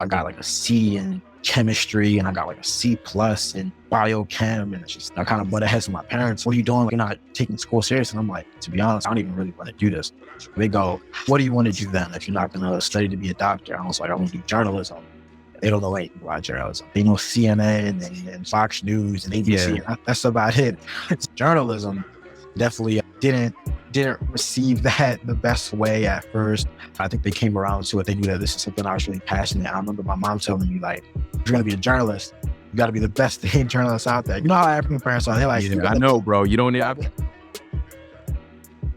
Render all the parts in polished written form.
I got like a C in chemistry and I got like a C plus in biochem. And it's just, I kind of butt ahead with my parents. What are you doing? Like, you're not taking school serious. And I'm like, to be honest, I don't even really want to do this. They go, what do you want to do then if you're not going to study to be a doctor? I was like, I want to do journalism. They don't know anything about journalism. They know CNN and Fox News and ABC. Yeah. That's about it. Journalism definitely didn't receive that the best way at first. I think they came around to it. They knew that this is something I was really passionate. I remember my mom telling me, like, if you're going to be a journalist, you got to be the best damn journalist out there. You know how African parents are. They're like, I know, bro. You don't need.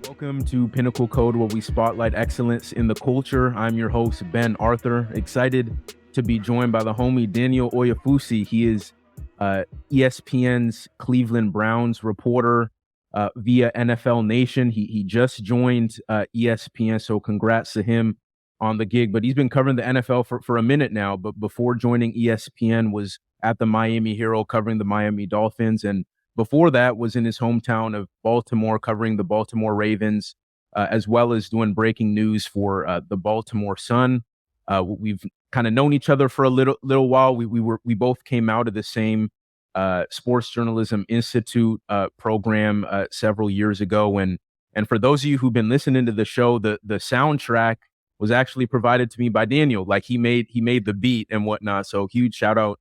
Welcome to Pinnacle Code, where we spotlight excellence in the culture. I'm your host, Ben Arthur. Excited to be joined by the homie Daniel Oyefusi. He is ESPN's Cleveland Browns reporter via NFL Nation. He just joined ESPN, so congrats to him on the gig. But he's been covering the NFL for a minute now. But before joining ESPN, was at the Miami Herald covering the Miami Dolphins, and before that was in his hometown of Baltimore covering the Baltimore Ravens, as well as doing breaking news for the Baltimore Sun. We've kind of known each other for a little while. We both came out of the same Sports Journalism Institute program several years ago. And for those of you who've been listening to the show, the soundtrack was actually provided to me by Daniel. Like he made the beat and whatnot. So huge shout out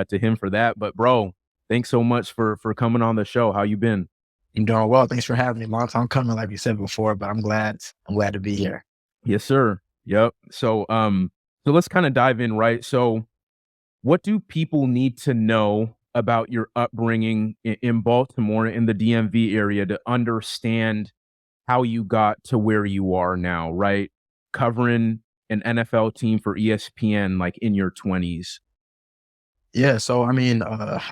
to him for that. But bro, thanks so much for coming on the show. How you been? I'm doing well. Thanks for having me. Long time coming, like you said before, but I'm glad to be here. Yes, sir. Yep. So let's kind of dive in, right? So what do people need to know about your upbringing in Baltimore, in the DMV area, to understand how you got to where you are now, right? Covering an NFL team for ESPN, like in your 20s. Yeah. So, I mean, I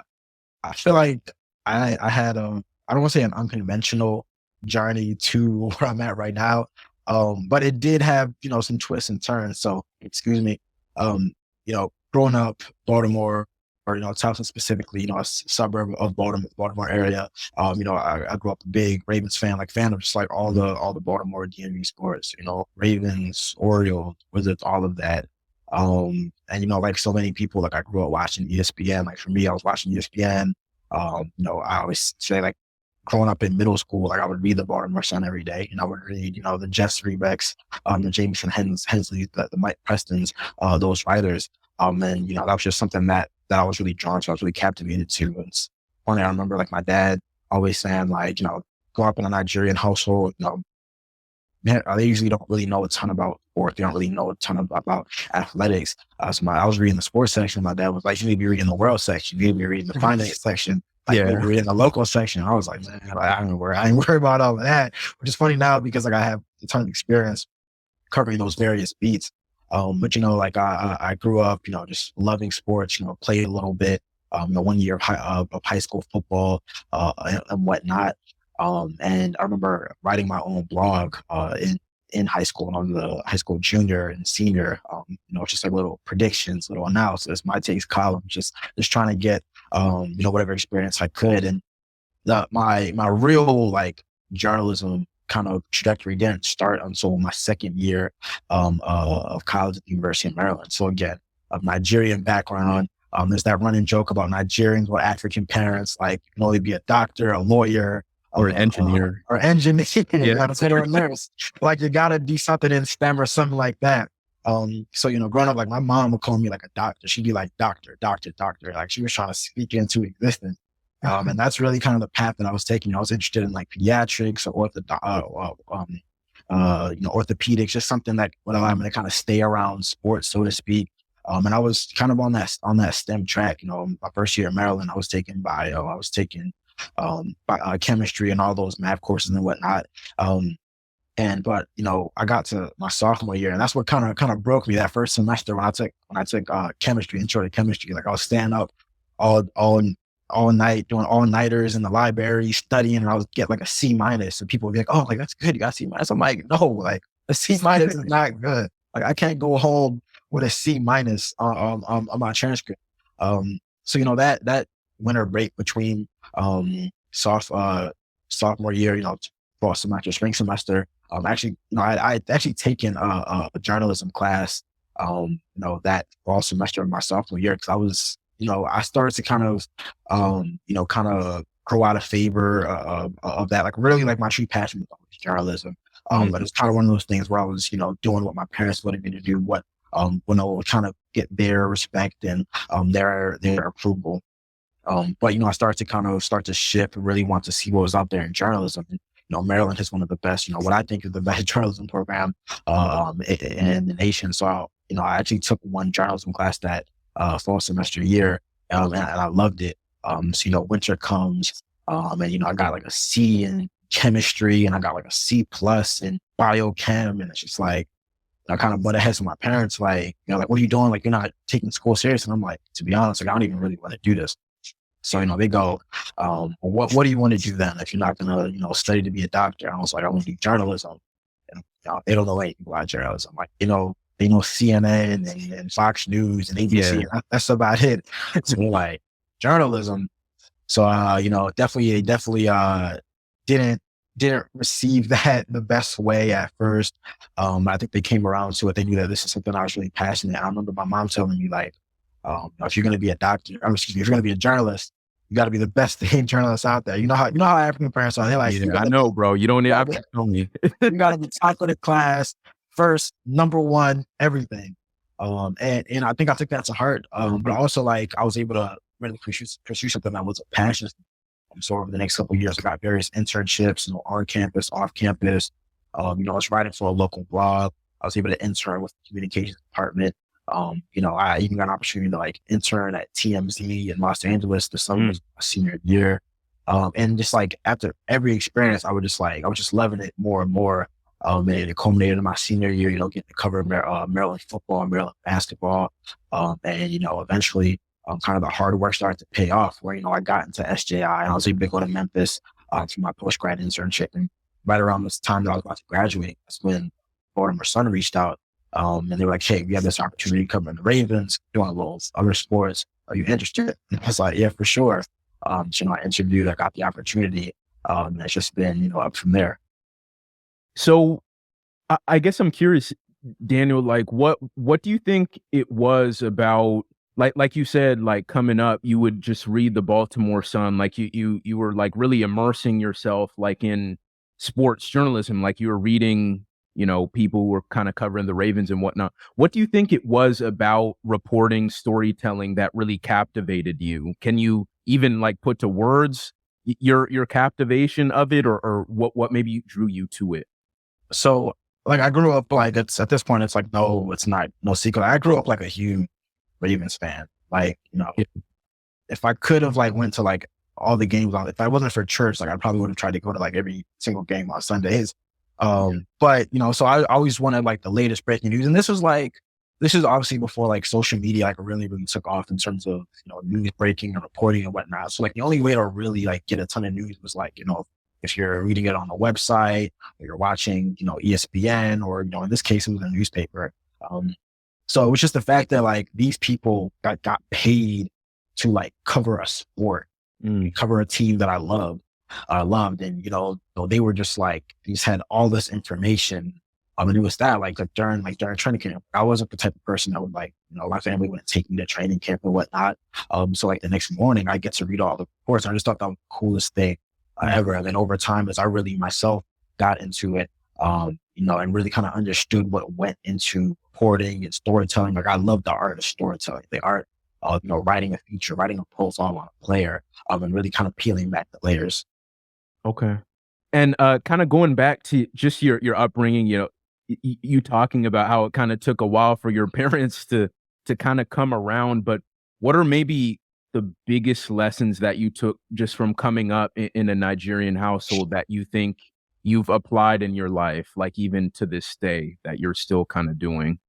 feel like I had, I don't want to say an unconventional journey to where I'm at right now. But it did have, some twists and turns. So, excuse me, growing up Baltimore, or, Towson specifically, a suburb of Baltimore area. I grew up a big Ravens fan of just like all the Baltimore DMV sports, Ravens, Orioles, Wizards, all of that. And, like so many people, like I grew up watching ESPN. Like for me, I was watching ESPN. I always say, like, growing up in middle school, like I would read the Baltimore Sun every day, and I would read, the Jess Rebecks, the Jameson Hensley, the Mike Prestons, those writers. And that was just something that I was really drawn to. I was really captivated to. It's funny. I remember like my dad always saying, like, grow up in a Nigerian household, man, they usually don't really know a ton about sport. They don't really know a ton about athletics. So I was reading the sports section. My dad was like, you need to be reading the world section. You need to be reading the finance section. Like, reading the local section. I was like, man, I ain't worried about all of that. Which is funny now because like I have a ton of experience covering those various beats. But I grew up, just loving sports. Played a little bit. 1 year of high school football and whatnot. And I remember writing my own blog in high school, and I was a high school junior and senior. Just like little predictions, little analysis, my takes column, just trying to get whatever experience I could. And my real like journalism kind of trajectory didn't start until my second year of college at the University of Maryland. So again, of Nigerian background. There's that running joke about Nigerians with African parents, like you can only be a doctor, a lawyer, or an engineer, or a nurse. Like you gotta do something in STEM or something like that. So growing up, like my mom would call me like a doctor. She'd be like doctor. Like she was trying to speak into existence. And that's really kind of the path that I was taking. I was interested in like pediatrics or orthopedics, just something that would allow me to kind of stay around sports, so to speak. And I was kind of on that STEM track. My first year in Maryland, I was taking bio, I was taking chemistry and all those math courses and whatnot. But I got to my sophomore year, and that's what kind of broke me that first semester when I took chemistry, intro to chemistry. Like I was staying up all night, doing all-nighters in the library, studying, and I would get like a C minus. And people would be like, oh, like that's good, you got a C minus. I'm like, no, like a C minus is not good. Like I can't go home with a C minus on my transcript. So that winter break between sophomore year, fall semester, spring semester. I'd actually taken a journalism class that fall semester of my sophomore year, because I was, I started to kind of, kind of grow out of favor of that. Like really, like my true passion was always journalism. But it's kind of one of those things where I was, doing what my parents wanted me to do, what, when I was trying to get their respect and their approval. But I started to start to shift and really want to see what was out there in journalism. And, Maryland is one of the best, what I think is the best journalism program in the nation. So, I actually took one journalism class that fall semester year, and I loved it. So, winter comes, and I got like a C in chemistry, and I got like a C plus in biochem, and it's just like I kind of butt heads with my parents, like, like, what are you doing? Like, you're not taking school serious. And I'm like, to be honest, like, I don't even really want to do this. So, they go, what do you want to do then if you're not going to, study to be a doctor? And I was like, I want to do journalism. And they don't know anything about journalism. Like, they know CNN and Fox News and ABC. Yeah. That's about it. So like journalism. So, definitely didn't receive that the best way at first. I think they came around to it. They knew that this is something I was really passionate. I remember my mom telling me like, if you're going to be a doctor, if you're going to be a journalist, you got to be the best thing journalist out there. You know how African parents are. They're like, I know, bro. You don't need to tell me. You got to be top of the class, first, number one, everything. And I think I took that to heart. But also like I was able to really pursue something that was a passion. So over the next couple of years, I got various internships, on campus, off campus. I was writing for a local blog. I was able to intern with the communications department. I even got an opportunity to like intern at TMZ in Los Angeles the summer of my senior year. And just like after every experience, I was just loving it more and more. And it culminated in my senior year, getting to cover Maryland football, Maryland basketball. And, eventually kind of the hard work started to pay off where, I got into SJI and I was able to go to Memphis for my post-grad internship. And right around this time that I was about to graduate, that's when Baltimore Sun reached out. And they were like, hey, we have this opportunity covering the Ravens, doing a little other sports. Are you interested? And I was like, yeah, for sure. I interviewed, I got the opportunity. And it's just been, up from there. So I guess I'm curious, Daniel, like what do you think it was about, like you said, like coming up, you would just read the Baltimore Sun, like you were like really immersing yourself like in sports journalism, like you were reading, people who were kind of covering the Ravens and whatnot. What do you think it was about reporting, storytelling that really captivated you? Can you even like put to words your captivation of it, or what maybe drew you to it? So like I grew up like it's at this point, it's like, no, it's not no secret. I grew up like a huge Ravens fan. Like, if I could have like went to like all the games on, if I wasn't for church, like I probably would have tried to go to like every single game on Sundays. But so I always wanted like the latest breaking news. And this is obviously before like social media like really, really took off in terms of, news breaking and reporting and whatnot. So like the only way to really like get a ton of news was like, if you're reading it on a website or you're watching, ESPN or, in this case, it was a newspaper. So it was just the fact that like these people got paid to like cover a sport, cover a team that I loved. And, they were just like, they just had all this information. And it was that like during training camp, I wasn't the type of person that would like, my family wouldn't take me to training camp and whatnot. So like the next morning I get to read all the reports. I just thought that was the coolest thing ever. And then over time, as I really myself got into it, and really kind of understood what went into reporting and storytelling. Like I love the art of storytelling, the art of, writing a feature, writing a post on a player, and really kind of peeling back the layers. Okay. And kind of going back to just your upbringing, you talking about how it kind of took a while for your parents to kind of come around, but what are maybe the biggest lessons that you took just from coming up in a Nigerian household that you think you've applied in your life, like even to this day that you're still kind of doing?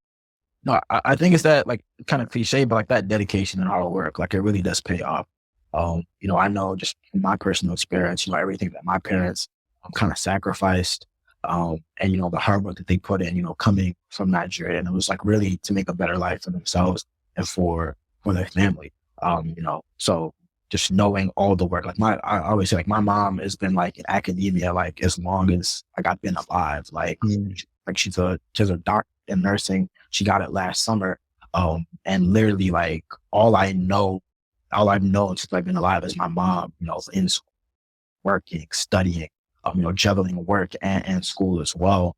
No, I think it's that like kind of cliche, but like that dedication and hard work, like it really does pay off. I know just from my personal experience, everything that my parents kind of sacrificed, and, the hard work that they put in, coming from Nigeria, and it was like really to make a better life for themselves and for their family. So just knowing all the work, like I always say, like my mom has been like in academia, like as long as like I've been alive, like, like she's a doctor in nursing. She got it last summer. And literally like all I've known since I've been alive is my mom, in school, working, studying, juggling work and school as well.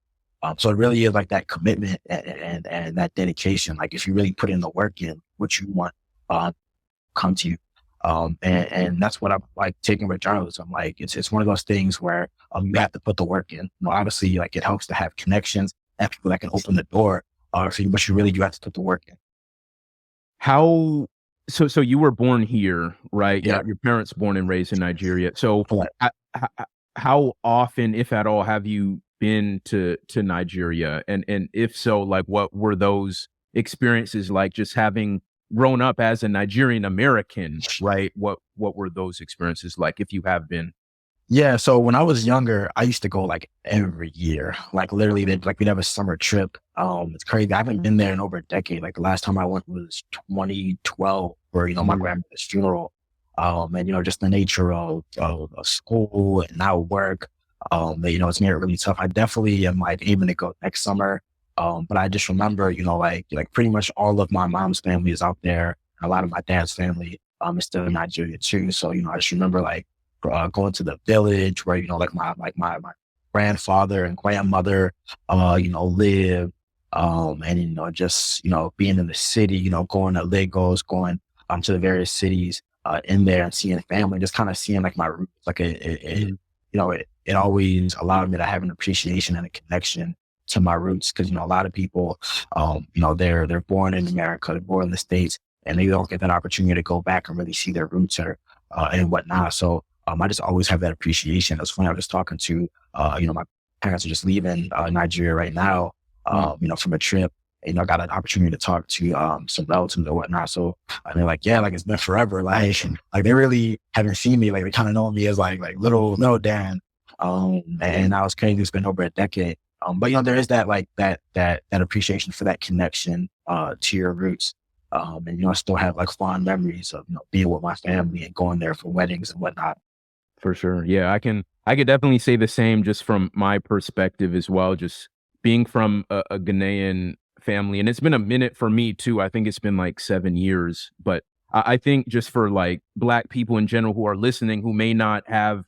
So it really is like that commitment and that dedication. Like if you really put in the work in, what you want come to you. And that's what I'm like taking with journalism. Like it's one of those things where you have to put the work in. Obviously, like it helps to have connections and people that can open the door. For you, but you really do have to put the work in. How so you were born here, right? Yeah. Your parents born and raised in Nigeria. So Correct. how often, if at all, have you been to Nigeria? And if so, like what were those experiences like, just having grown up as a Nigerian American, right? What were those experiences like, if you have been? Yeah, so when I was younger, I used to go like every year. Like literally, we'd have a summer trip. It's crazy. I haven't been there in over a decade. Like the last time I went was 2012 for my grandmother's funeral. And just the nature of school and now work. It's made it really tough. I definitely am like aiming to go next summer. But I just remember, like pretty much all of my mom's family is out there. A lot of my dad's family is still in Nigeria too. So I just remember like going to the village where like my grandfather and grandmother live, and just being in the city, going to Lagos, going to the various cities in there and seeing family, just kind of seeing like my roots. Like it always allowed me to have an appreciation and a connection to my roots, because a lot of people they're born in America, they're born in the States, and they don't get that opportunity to go back and really see their roots or and whatnot. So I just always have that appreciation. That's when I was talking to, my parents are just leaving Nigeria right now, from a trip. I got an opportunity to talk to some relatives or whatnot. So they're like, yeah, like it's been forever. Like they really haven't seen me. Like they kind of know me as like little Dan. And I was crazy. It's been over a decade. But there is that like that appreciation for that connection to your roots. And I still have like fond memories of being with my family and going there for weddings and whatnot. For sure. Yeah, I could definitely say the same, just from my perspective as well, just being from a Ghanaian family. And it's been a minute for me too. I think it's been like 7 years. But I think just for like Black people in general who are listening, who may not have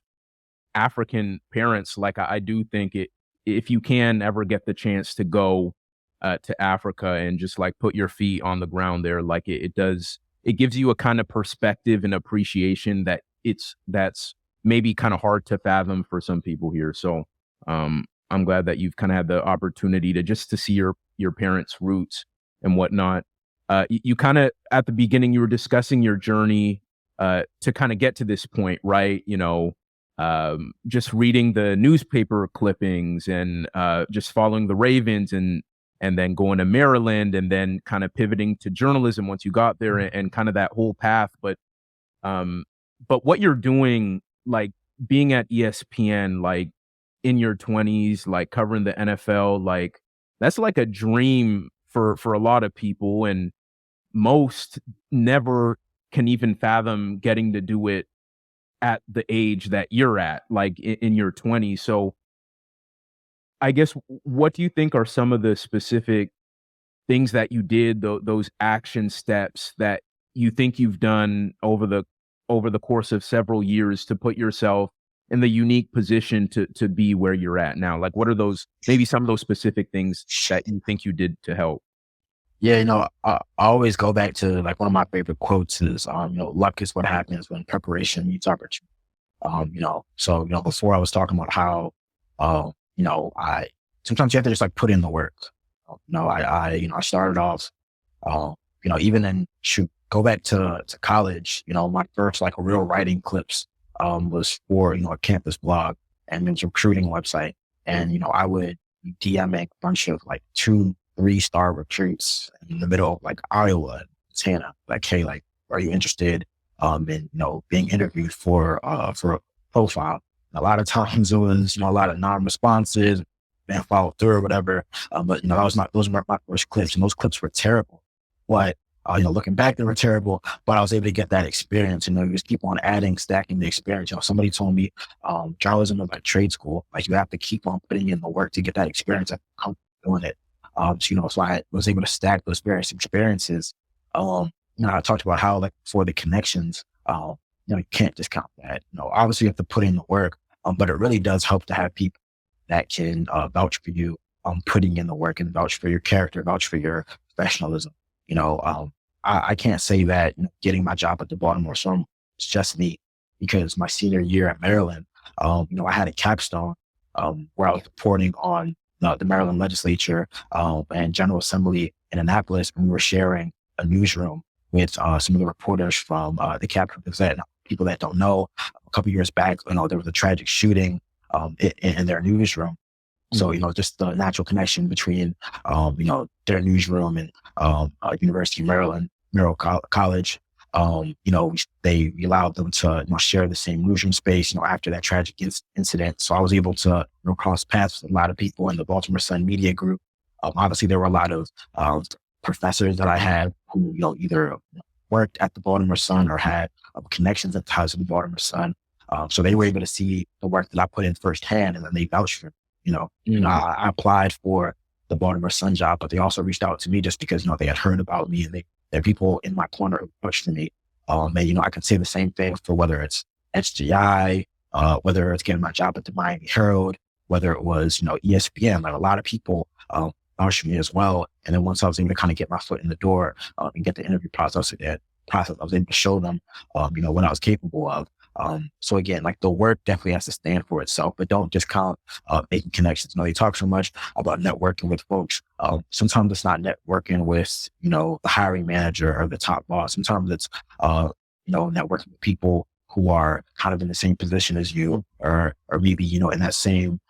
African parents, like I do think if you can ever get the chance to go to Africa and just like put your feet on the ground there, like it gives you a kind of perspective and appreciation that's maybe kind of hard to fathom for some people here. So I'm glad that you've kind of had the opportunity to see your parents' roots and whatnot. You kind of, at the beginning, you were discussing your journey to kind of get to this point, right? Just reading the newspaper clippings and just following the Ravens and then going to Maryland and then kind of pivoting to journalism once you got there, and kind of that whole path. But what you're doing, like being at ESPN, like in your 20s, like covering the NFL, like that's like a dream for a lot of people, and most never can even fathom getting to do it at the age that you're at, like in your 20s. So I guess, what do you think are some of the specific things that you did, those action steps that you think you've done over the course of several years to put yourself in the unique position to be where you're at now? Like, what are those, maybe some of those specific things that you think you did to help? Yeah, I always go back to like one of my favorite quotes is, luck is what happens when preparation meets opportunity. So, before I was talking about how, I sometimes you have to just like put in the work. I started off, even in shoot, go back to college, my first like real writing clips, was for, a campus blog and it's a recruiting website. And, I would DMing a bunch of like 2-3 star recruits in the middle of like Iowa, Montana, like, hey, like, are you interested in being interviewed for a profile? And a lot of times it was a lot of non-responses, and followed through or whatever. But those were my first clips, and those clips were terrible. But looking back, they were terrible. But I was able to get that experience, and you just keep on adding, stacking the experience. Somebody told me journalism is like trade school. Like you have to keep on putting in the work to get that experience and come doing it. So I was able to stack those various experiences. I talked about how, like, for the connections, you can't discount that. Obviously you have to put in the work, but it really does help to have people that can vouch for you, putting in the work and vouch for your character, vouch for your professionalism. I can't say that getting my job at the Baltimore Sun was just me, because my senior year at Maryland, I had a capstone where I was reporting on the Maryland legislature and General Assembly in Annapolis, and we were sharing a newsroom with some of the reporters from the Capitol. Because people that don't know, a couple of years back, there was a tragic shooting in their newsroom. So, just the natural connection between, their newsroom and University of Maryland, College, they allowed them to, share the same newsroom space, after that tragic incident. So I was able to, cross paths with a lot of people in the Baltimore Sun media group. Obviously, there were a lot of professors that I had who, either worked at the Baltimore Sun or had connections at ties to the Baltimore Sun. So they were able to see the work that I put in firsthand, and then they vouched for me. I applied for the Baltimore Sun job, but they also reached out to me just because, they had heard about me, and there are people in my corner who pushed for me. And, I can say the same thing for whether it's SGI, whether it's getting my job at the Miami Herald, whether it was, ESPN. Like, a lot of people vouched for me as well. And then once I was able to kind of get my foot in the door and get the interview process, I was able to show them, what I was capable of. So again, like, the work definitely has to stand for itself, but don't discount making connections. They talk so much about networking with folks. Sometimes it's not networking with, the hiring manager or the top boss. Sometimes it's, networking with people who are kind of in the same position as you, or maybe, in that same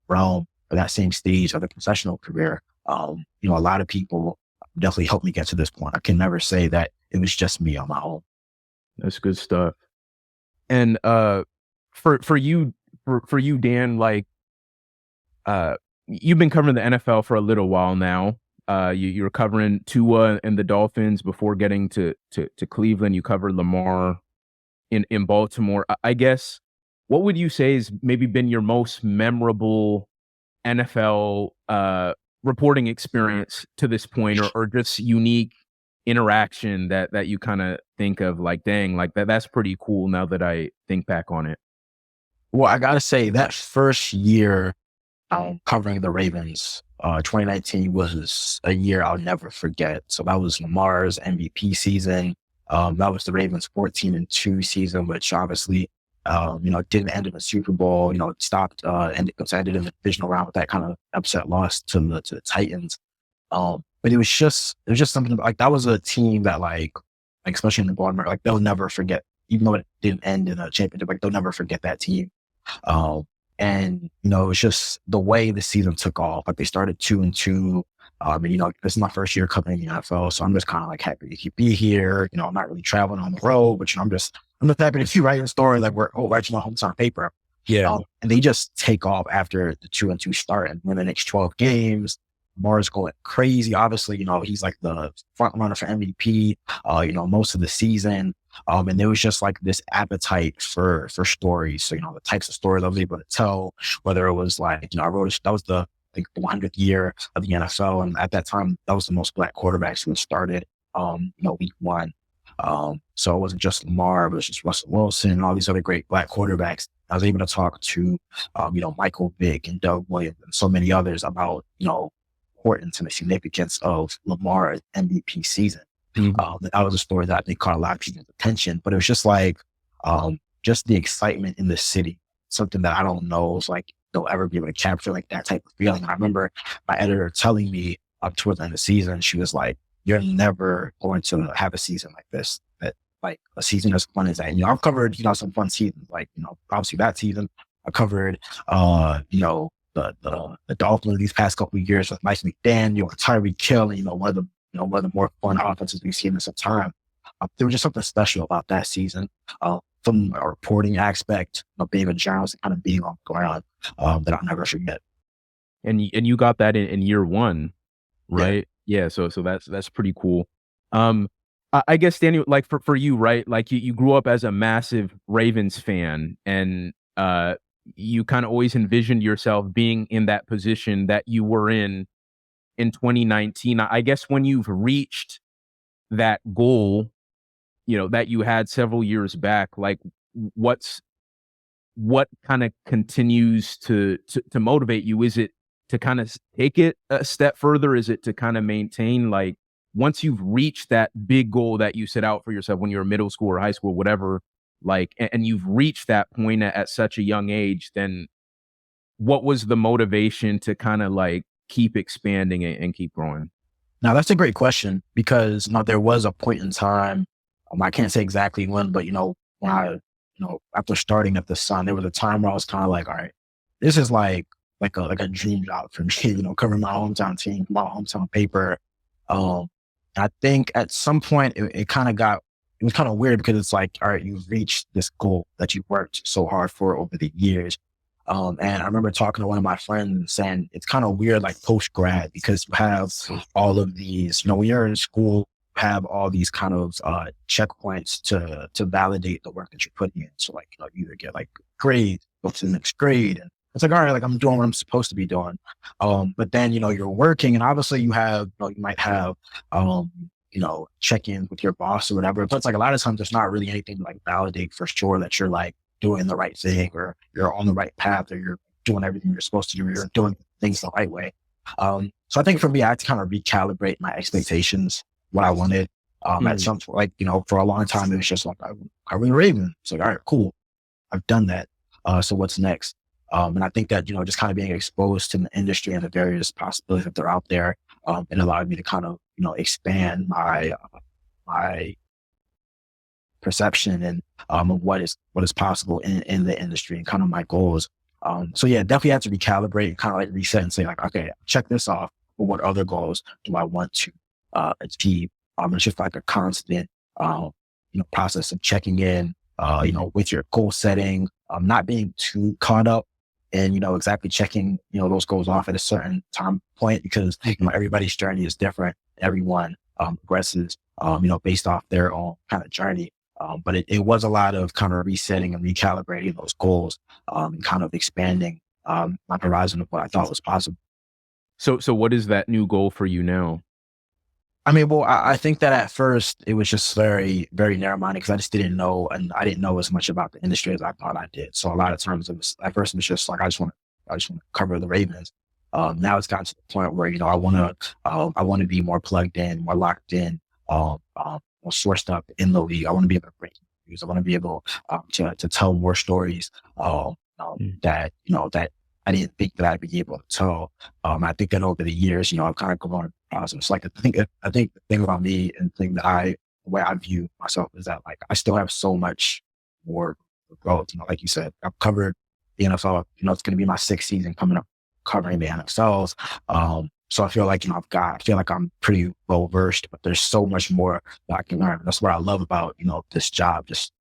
realm or that same stage of the professional career. A lot of people definitely helped me get to this point. I can never say that it was just me on my own. That's good stuff. And for you, Dan, like, you've been covering the NFL for a little while now. You were covering Tua and the Dolphins before getting to Cleveland. You covered Lamar in Baltimore. I guess, what would you say has maybe been your most memorable NFL reporting experience to this point, or just unique interaction that you kind of think of, like, dang, like, that's pretty cool now that I think back on it? Well, I gotta say, that first year covering the Ravens, 2019, was a year I'll never forget. So that was Lamar's MVP season. That was the Ravens 14-2 season, which obviously, didn't end in a Super Bowl. It stopped and it ended in the divisional round with that kind of upset loss to the Titans. But it was just something like, that was a team that, like, especially in the Baltimore, like, they'll never forget, even though it didn't end in a championship, like, they'll never forget that team. And, it's just the way the season took off. Like, they started 2-2. And, this is my first year covering the NFL. So I'm just kind of, like, happy to be here. I'm not really traveling on the road, but, I'm just happy to be writing a story like we're writing my hometown paper. Yeah. And they just take off after the 2-2 start, and win the next 12 games. Lamar's going crazy. Obviously, he's like the front runner for MVP, most of the season. And there was just, like, this appetite for stories. So, the types of stories I was able to tell, whether it was like, I wrote, that was the 100th year of the NFL. And at that time, that was the most Black quarterbacks who started, week one. So it wasn't just Lamar, but it was just Russell Wilson and all these other great Black quarterbacks. I was able to talk to, Michael Vick and Doug Williams and so many others about, importance and the significance of Lamar's MVP season. That was a story that I think caught a lot of people's attention, but it was just like, just the excitement in the city, something that I don't know is like, they'll ever be able to capture, like, that type of feeling. I remember my editor telling me towards the end of the season, she was like, you're never going to have a season like this, that, like, a season as fun as that. And, I've covered, some fun seasons, like, obviously that season. I covered, the Dolphins these past couple of years with Mike McDaniel, Tyreek Hill, one of the more fun offenses we've seen in some time. There was just something special about that season, from a reporting aspect, being a journalist and kind of being on the ground, that I'll never forget. And you got that in year one, right? Yeah. So that's pretty cool. I guess, Daniel, like, for you, right? Like, you grew up as a massive Ravens fan, and you kind of always envisioned yourself being in that position that you were in in 2019. I guess when you've reached that goal, that you had several years back, like what kind of continues to motivate you? Is it to kind of take it a step further? Is it to kind of maintain, like, once you've reached that big goal that you set out for yourself when you're in middle school or high school, whatever, like, and you've reached that point at such a young age, then what was the motivation to kind of like keep expanding and keep growing? Now that's a great question because there was a point in time, I can't say exactly when, but when I, after starting at the Sun, there was a time where I was kind of like, all right, this is like a dream job for me, covering my hometown team, my hometown paper. I think at some point it was kind of weird because it's like, all right, you've reached this goal that you worked so hard for over the years. And I remember talking to one of my friends and saying it's kind of weird, like post grad, because you have all of these, when you're in school, you have all these kind of checkpoints to validate the work that you're putting in. So like, you either get like grade, go to the next grade, and it's like, all right, like I'm doing what I'm supposed to be doing. But then, you're working, and obviously you have, you might have, check-ins with your boss or whatever. But it's like a lot of times there's not really anything to like validate for sure that you're like doing the right thing, or you're on the right path, or you're doing everything you're supposed to do, or you're doing things the right way. So I think for me, I had to kind of recalibrate my expectations, what I wanted. At some point, like, for a long time, it was just like, I win Raven. It's like, all right, cool. I've done that. So what's next? And I think that, just kind of being exposed to the industry and the various possibilities that are out there, it allowed me to kind of, expand my perception and of what is possible in the industry and kind of my goals. So yeah, definitely have to recalibrate and kind of like reset and say like, okay, check this off. But what other goals do I want to achieve? It's just like a constant, process of checking in, with your goal setting, not being too caught up and, exactly checking, those goals off at a certain time point, because, everybody's journey is different. Everyone progresses, based off their own kind of journey. But it was a lot of kind of resetting and recalibrating those goals, and kind of expanding my horizon of what I thought was possible. So what is that new goal for you now? I mean, well, I think that at first it was just very, very narrow-minded because I just didn't know, and I didn't know as much about the industry as I thought I did. So a lot of times at first it was just like, I just want to cover the Ravens. Now it's gotten to the point where, I want to be more plugged in, more locked in, more sourced up in the league. I want to be able to break news. I want to be able to tell more stories that I didn't think that I'd be able to tell. I think that over the years, I've kind of grown process. Like I think the thing about me and the way I view myself is that like I still have so much more growth. Like you said, I've covered the NFL. It's going to be my sixth season coming up covering the NFLs. So I feel like I feel like I'm pretty well versed, but there's so much more that I can learn. That's what I love about this job, just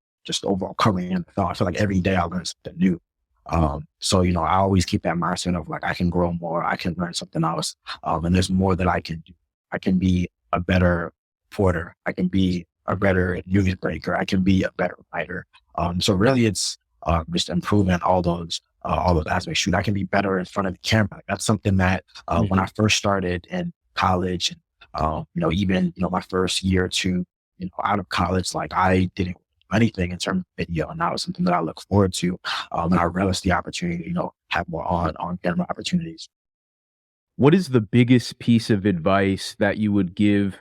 overall covering the NFL. I feel like every day I learn something new. So, I always keep that mindset of like, I can grow more, I can learn something else. And there's more that I can do. I can be a better reporter. I can be a better news breaker. I can be a better writer. So really it's, just improving all those aspects. Shoot, I can be better in front of the camera. Like, that's something that, when I first started in college and, even, my first year or two, out of college, like I didn't anything in terms of video. And that was something that I look forward to. And I relish the opportunity to, have more on camera opportunities. What is the biggest piece of advice that you would give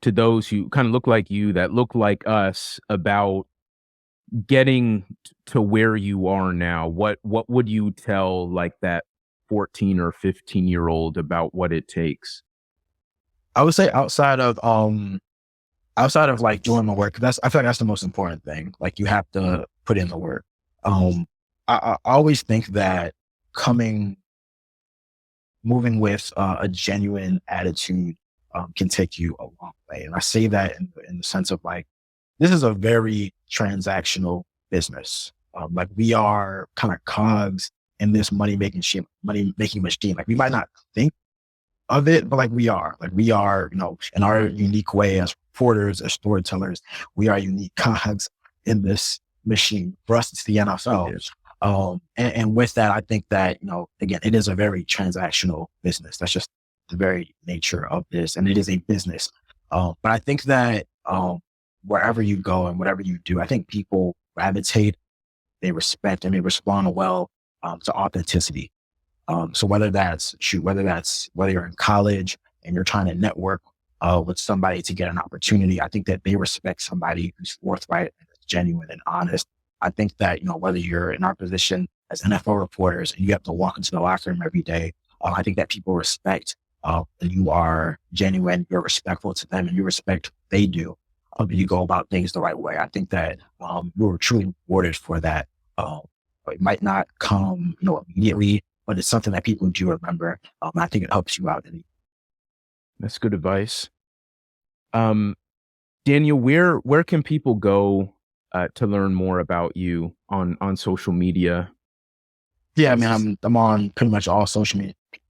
to those who kind of look like you, that look like us, about getting to where you are now? What would you tell like that 14 or 15-year-old about what it takes? I would say outside of like doing the work, I feel like that's the most important thing. Like you have to put in the work. I always think that moving with a genuine attitude can take you a long way. And I say that in the sense of like, this is a very transactional business. Like we are kind of cogs in this money making machine. Like we might not think of it, but like we are, in our unique way as reporters, as storytellers, we are unique cogs in this machine. For us, it's the NFL. Yes. And with that, I think that, again, it is a very transactional business. That's just the very nature of this, and it is a business. But I think that wherever you go and whatever you do, I think people gravitate, they respect, and they respond well to authenticity. So whether you're in college and you're trying to network with somebody to get an opportunity, I think that they respect somebody who's forthright and genuine and honest. I think that, whether you're in our position as NFL reporters and you have to walk into the locker room every day, I think that people respect that you are genuine, you're respectful to them, and you respect what they do. You go about things the right way. I think that we were truly rewarded for that. It might not come, immediately, but it's something that people do remember. I think it helps you out. That's good advice. Daniel, where can people go to learn more about you on social media? Yeah, I mean, I'm on pretty much all social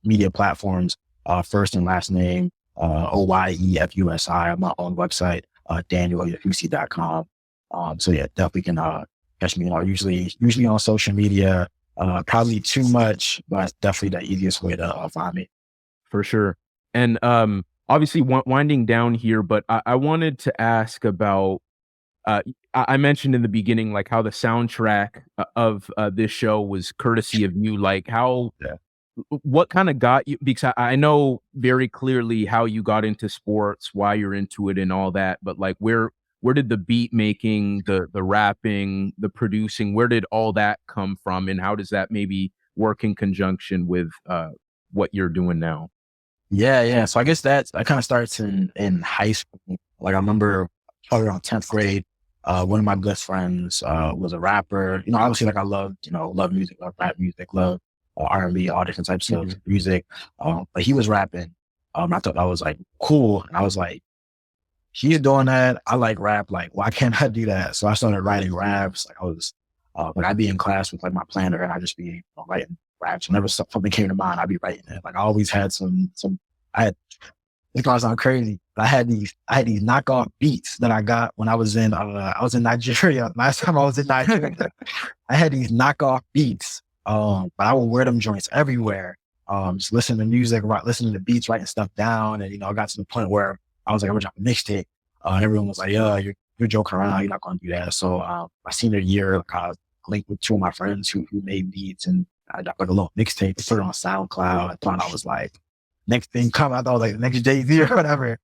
media platforms. First and last name, Oyefusi. I'm my own website, DanielOyefusi.com. So yeah, definitely can catch me. Usually on social media. Probably too much, but definitely the easiest way to find me. For sure. And obviously winding down here, but I wanted to ask about, I mentioned in the beginning, like how the soundtrack of this show was courtesy of you, like what kind of got you, because I know very clearly how you got into sports, why you're into it and all that, but like where did the beat making, the rapping, the producing, where did all that come from? And how does that maybe work in conjunction with what you're doing now? Yeah. So I guess that kind of starts in high school. Like I remember probably around 10th grade, one of my best friends was a rapper. Obviously like I loved music, love rap music, love R&B, all different types of music. But he was rapping. I thought that was like cool. And I was like, he's doing that. I like rap. Like, why can't I do that? So I started writing raps. Like I was, I'd be in class with like my planner and I'd just be writing raps. Whenever something came to mind, I'd be writing it. Like I always had it's gonna sound crazy, but I had these knockoff beats that I got when I was in Nigeria. Last time I was in Nigeria, I had these knockoff beats. But I would wear them joints everywhere. Just listening to music, listening to beats, writing stuff down. And, I got to the point where I was like, I'm gonna drop a mixtape. Everyone was like, yeah, you're joking around. You're not going to do that. So, my senior year, like I linked with two of my friends who made beats, and I dropped like a little mixtape, put it on SoundCloud. I thought I was like, next thing coming. I thought like the next Jay-Z or whatever.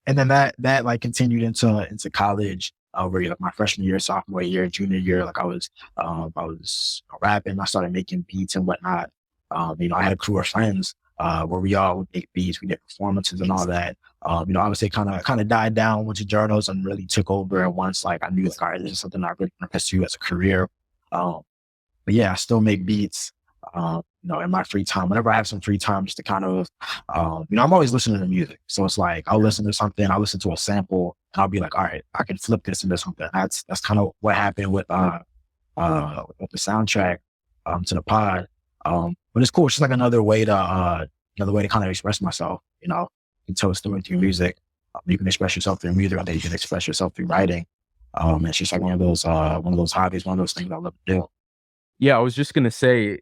And then that like continued into college, where like my freshman year, sophomore year, junior year, like I was rapping. I started making beats and whatnot. I had a crew of friends where we all would make beats, we did performances and all that. Obviously kind of died down once journalism really took over, and once like I knew like, all right, this is something I really want to pursue as a career. But yeah, I still make beats. In my free time, whenever I have some free time, just to kind of, I'm always listening to music. So it's like, I'll listen to something, I'll listen to a sample, and I'll be like, all right, I can flip this into something. That's kind of what happened with the soundtrack, to the pod. But it's cool. It's just like another way to kind of express myself, you can tell a story through music. You can express yourself through music, or you can express yourself through writing. It's just like one of those hobbies, one of those things I love to do. Yeah, I was just going to say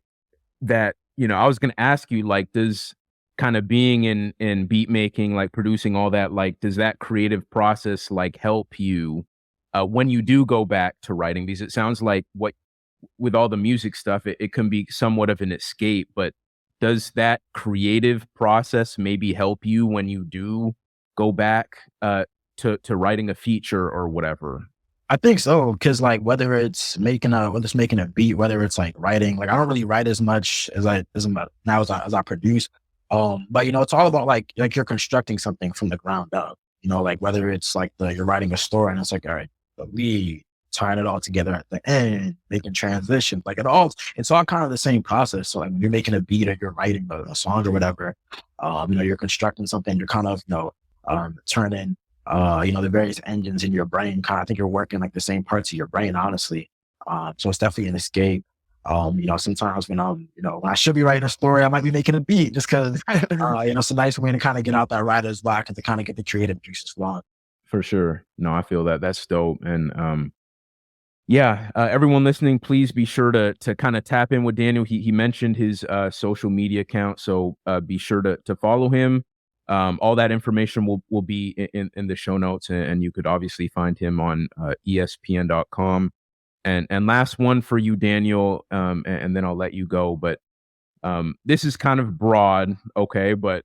that, I was going to ask you, like, does kind of being in beat making, like producing all that, like, does that creative process like help you when you do go back to writing? Because it sounds like with all the music stuff, it can be somewhat of an escape, but does that creative process maybe help you when you do go back to writing a feature or whatever? I think so, because like whether it's making a beat, whether it's like writing, like I don't really write as much as I produce. But it's all about like you're constructing something from the ground up. Like whether it's like you're writing a story and it's like, all right, the lead, tying it all together at the end, making transitions, like it's all kind of the same process. So like when you're making a beat or you're writing a song or whatever, you're constructing something, you're kind of turning the various engines in your brain. I think you're working like the same parts of your brain, honestly. So it's definitely an escape. Sometimes when when I should be writing a story, I might be making a beat just because, it's a nice way to kind of get out that writer's block and to kind of get the creative juices flowing. For sure. No, I feel that. That's dope. And Yeah, everyone listening, please be sure to kind of tap in with Daniel. He mentioned his social media account, so be sure to follow him. All that information will be in the show notes, and you could obviously find him on ESPN.com. And last one for you, Daniel, and then I'll let you go. But this is kind of broad, okay? But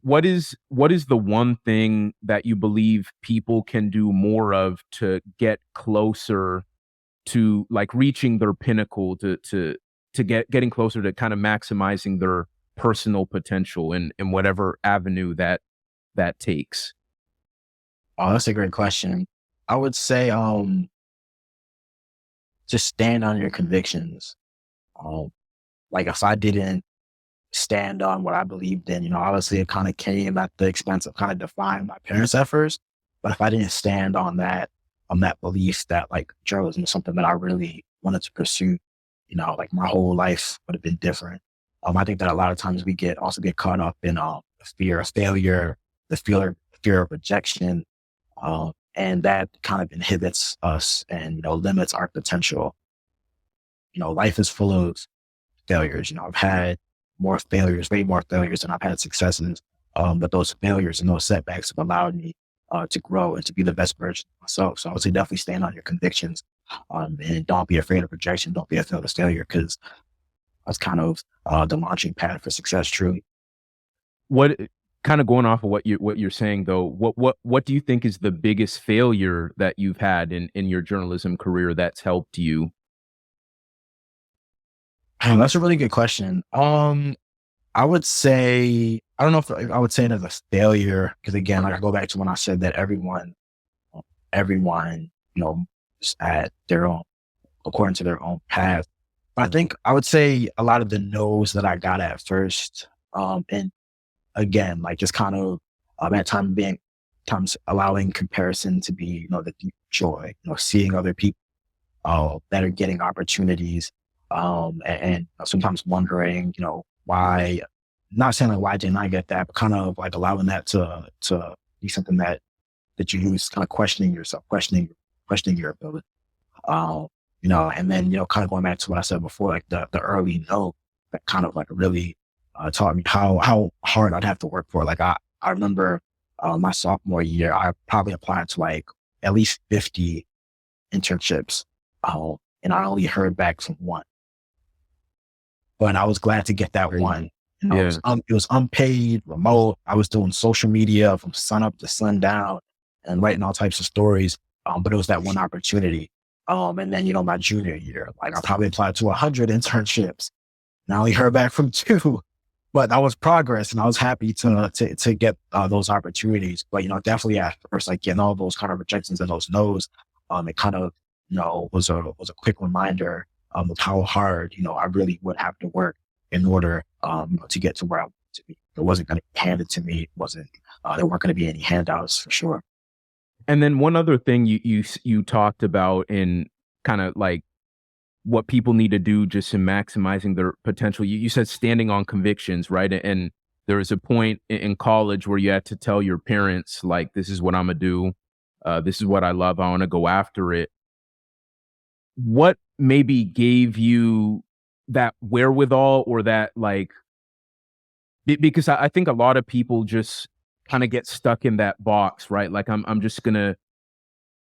what is the one thing that you believe people can do more of to get closer to like reaching their pinnacle, getting closer to kind of maximizing their personal potential in whatever avenue that takes? Oh, that's a great question. I would say, just stand on your convictions. Um, like if I didn't stand on what I believed in, obviously it kind of came at the expense of kind of defying my parents at first. But if I didn't stand on that belief that like journalism is something that I really wanted to pursue, like my whole life would have been different. I think that a lot of times we also get caught up in the fear of failure, the fear of rejection, and that kind of inhibits us and limits our potential. Life is full of failures. I've had more failures, way more failures than I've had successes. But those failures and those setbacks have allowed me to grow and to be the best version of myself. So I would say definitely stand on your convictions, and don't be afraid of rejection. Don't be afraid of failure, because that's kind of the launching pad for success, truly. What kind of going off of what you're saying though, what do you think is the biggest failure that you've had in your journalism career that's helped you? That's a really good question. I would say, I don't know if I would say it as a failure, because again, like I go back to when I said that everyone, is at their own, according to their own path. But I think I would say a lot of the no's that I got at first, and again, like just kind of at times allowing comparison to be, the deep joy, seeing other people that are getting opportunities, and sometimes wondering, why, not saying like why didn't I get that, but kind of like allowing that to be something that you use, kind of questioning yourself, questioning your ability. Um, and then kind of going back to what I said before, like the early no, that kind of like really taught me how hard I'd have to work for. Like I remember my sophomore year, I probably applied to like at least 50 internships, and I only heard back from one. But I was glad to get that one. Yeah. It was unpaid, remote. I was doing social media from sun up to sundown and writing all types of stories. But it was that one opportunity. And then, my junior year, like I probably applied to 100 internships, and I only heard back from two, but that was progress. And I was happy to get those opportunities. But, definitely at first, like getting all those kind of rejections and those no's, it kind of, was a quick reminder of how hard, I really would have to work in order to get to where I wanted to be. It wasn't going to be handed to me. It wasn't, there weren't going to be any handouts for sure. And then one other thing you talked about in kind of like what people need to do just in maximizing their potential. You said standing on convictions, right? And there was a point in college where you had to tell your parents, like, this is what I'm gonna do. This is what I love. I want to go after it. What maybe gave you that wherewithal, or that like, because I think a lot of people just kind of get stuck in that box, right? Like I'm just gonna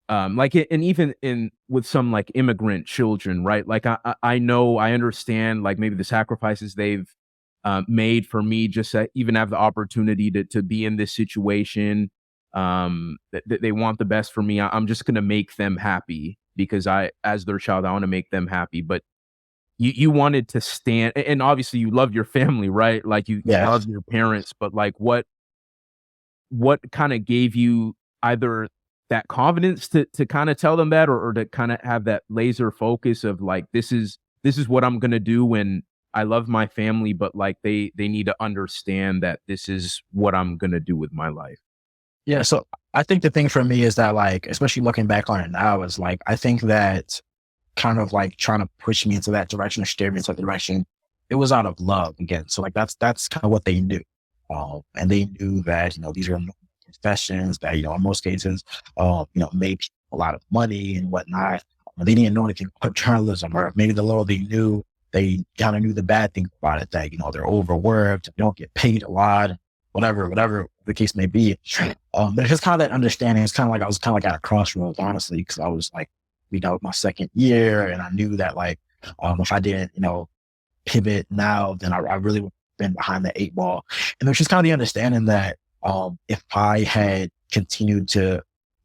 like it, and even in with some like immigrant children, right? Like I know, I understand like maybe the sacrifices they've made for me just to even have the opportunity to be in this situation. That they want the best for me. I'm just gonna make them happy because as their child, I want to make them happy. But you wanted to stand, and obviously you love your family, right? Like you Yeah. love your parents, but like what kind of gave you either that confidence to kind of tell them that, or to kind of have that laser focus of like, this is what I'm going to do when I love my family, but like they need to understand that this is what I'm going to do with my life. Yeah. So I think the thing for me is that, like, especially looking back on it now, is like, I think that kind of like trying to push me into that direction or steer me into that direction, it was out of love again. So like, that's kind of what they knew. And they knew that, these are professions that, in most cases, made a lot of money and whatnot. they didn't know anything about journalism, or maybe the little they knew, they kind of knew the bad things about it, that, they're overworked, they don't get paid a lot, whatever the case may be. But it's just kind of that understanding. It's kind of like I was kind of like at a crossroads, honestly, because I was like, my second year, and I knew that like, if I didn't, pivot now, then I really would have been behind the 8 ball. And there's just kind of the understanding that if I had continued to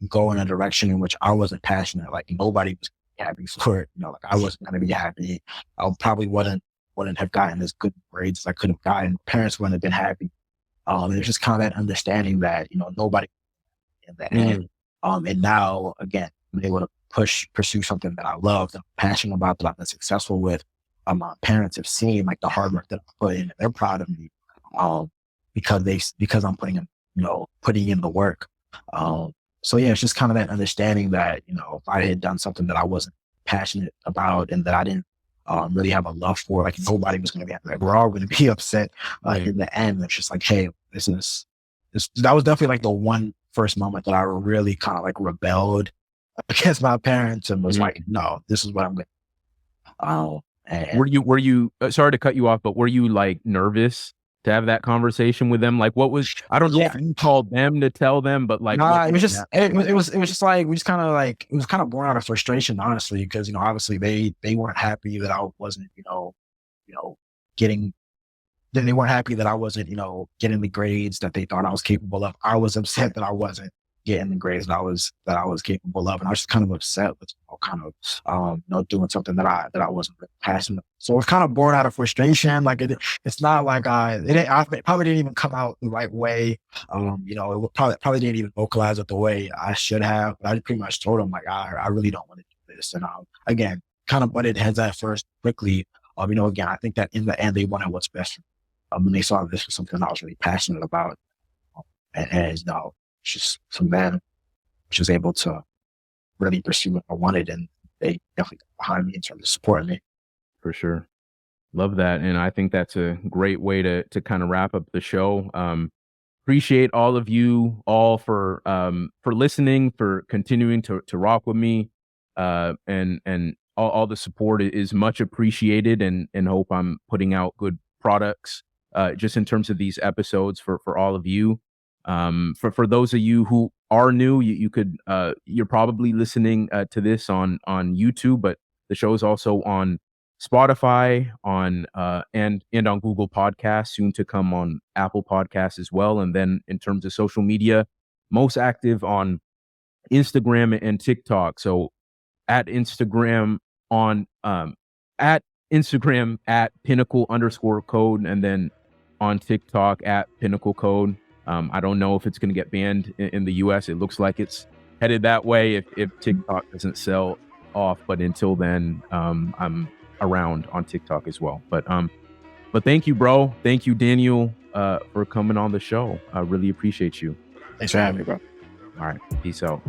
go in a direction in which I wasn't passionate, like nobody was happy for it, like I wasn't going to be happy. I probably wouldn't have gotten as good grades as I could have gotten. Parents wouldn't have been happy. There's just kind of that understanding that, nobody in the end. And now, again, I'm able to pursue something that I love, that I'm passionate about, that I've been successful with. My parents have seen like the hard work that I put in. They're proud of me because I'm putting in the work. So yeah, it's just kind of that understanding that, if I had done something that I wasn't passionate about and that I didn't really have a love for, like nobody was going to be happy. Like, we're all going to be upset in the end. It's just like, hey, that was definitely like the one first moment that I really kind of like rebelled against my parents and was like, no, this is what I'm going to. Were you sorry to cut you off, but were you like nervous to have that conversation with them? Like, what was, I don't know if you called them to tell them, but like, it was just, it was just like, we just kind of like, it was kind of born out of frustration, honestly, because, obviously they weren't happy that I wasn't, getting, they weren't happy that I wasn't, getting the grades that they thought I was capable of. I was upset that I wasn't getting the grades that I was capable of. And I was just kind of upset with, doing something that I wasn't really passionate. So it's kind of born out of frustration. Like it's not like I probably didn't even come out the right way. It probably didn't even vocalize it the way I should have. But I pretty much told them like, I really don't want to do this. And again, kind of butted heads at first quickly. Again, I think that in the end they wanted what's best for me. When they saw this was something I was really passionate about, and just some man was able to really pursue what I wanted, and they definitely got behind me in terms of supporting me. For sure. Love that. And I think that's a great way to kind of wrap up the show. Appreciate all of you all for listening, for continuing to rock with me. And all the support is much appreciated, and hope I'm putting out good products just in terms of these episodes for all of you. For those of you who are new, you could you're probably listening to this on YouTube, but the show is also on Spotify, on and on Google Podcasts, soon to come on Apple Podcasts as well. And then in terms of social media, most active on Instagram and TikTok. So at Instagram at Pinnacle_code, and then on TikTok at Pinnacle Code. I don't know if it's going to get banned in the US. It looks like it's headed that way if TikTok doesn't sell off. But until then, I'm around on TikTok as well. But thank you, bro. Thank you, Daniel, for coming on the show. I really appreciate you. Thanks for having me, bro. All right. Peace out.